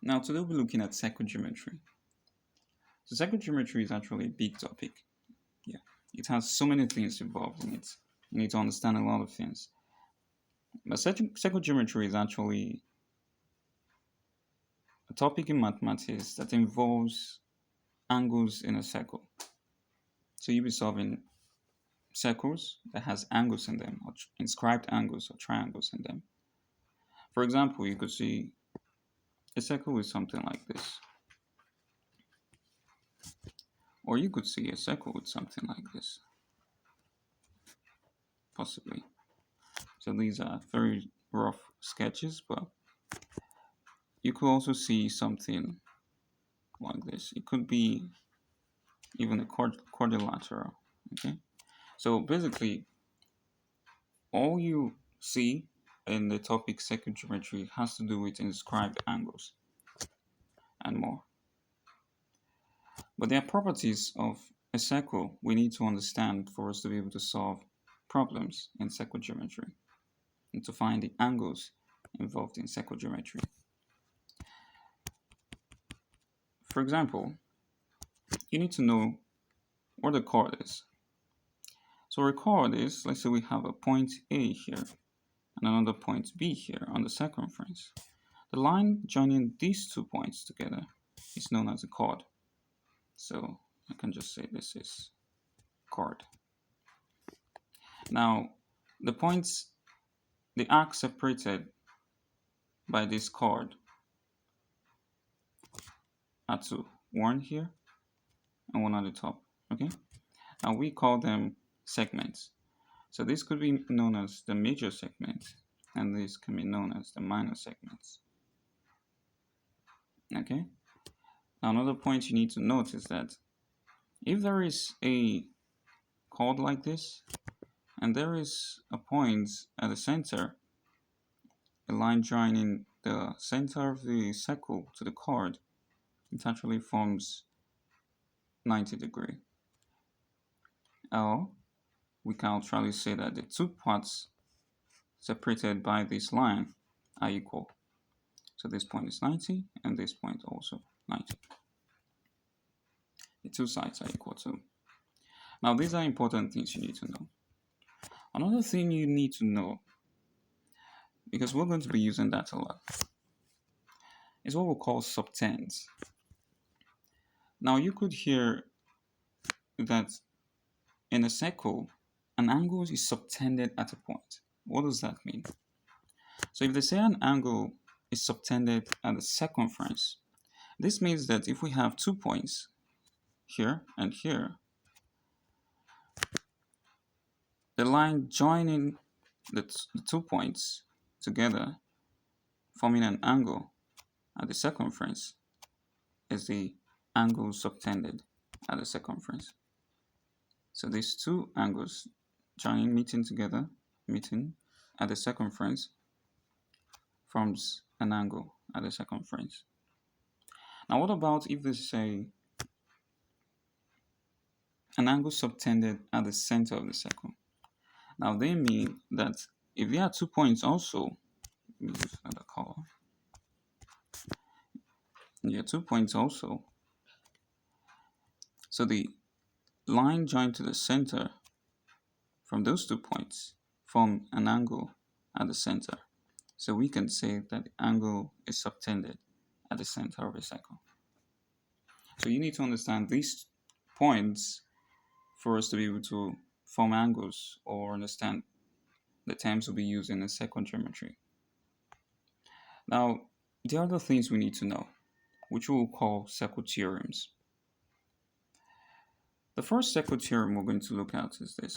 Now today we'll be looking at circle geometry. So circle geometry is actually a big topic. Yeah, it has so many things involved in it. You need to understand a lot of things. But circle geometry is actually a topic in mathematics that involves angles in a circle. So you'll be solving circles that has angles in them, or inscribed angles or triangles in them. For example, you could see a circle with something like this. Or you could see a circle with something like this. Possibly. So these are very rough sketches, but you could also see something like this. It could be even a quadrilateral. Okay. So basically, all you see in the topic circle geometry has to do with inscribed angles and more. But there are properties of a circle we need to understand for us to be able to solve problems in circle geometry and to find the angles involved in circle geometry. For example, you need to know what a chord is. So a chord is, let's say we have a point A here and another point B here on the circumference. The line joining these 2 points together is known as a chord. So I can just say this is chord. Now, the arc separated by this chord are two, one here and one at the top. Okay, and we call them segments. So this could be known as the major segment, and this can be known as the minor segments. Okay, now another point you need to note is that if there is a chord like this, and there is a point at the center, a line joining the center of the circle to the chord, it actually forms 90 degree. Or we can actually say that the two parts separated by this line are equal. So this point is 90 and this point also 90. The two sides are equal too. Now these are important things you need to know. Another thing you need to know, because we're going to be using that a lot, is what we call subtends. Now you could hear that in a circle, an angle is subtended at a point. What does that mean? So if they say an angle is subtended at the circumference, this means that if we have 2 points here and here, the line joining the 2 points together, forming an angle at the circumference, is the angle subtended at the circumference. So these two angles meeting at the circumference forms an angle at the circumference. Now what about if they say an angle subtended at the center of the circle? Now they mean that if there are 2 points also, use another color. There are 2 points also. So the line joined to the center from those 2 points form an angle at the center. So we can say that the angle is subtended at the center of a circle. So you need to understand these points for us to be able to form angles or understand the terms we'll be using in circle geometry. Now, the other things we need to know, which we'll call circle theorems. The first circle theorem we're going to look at is this.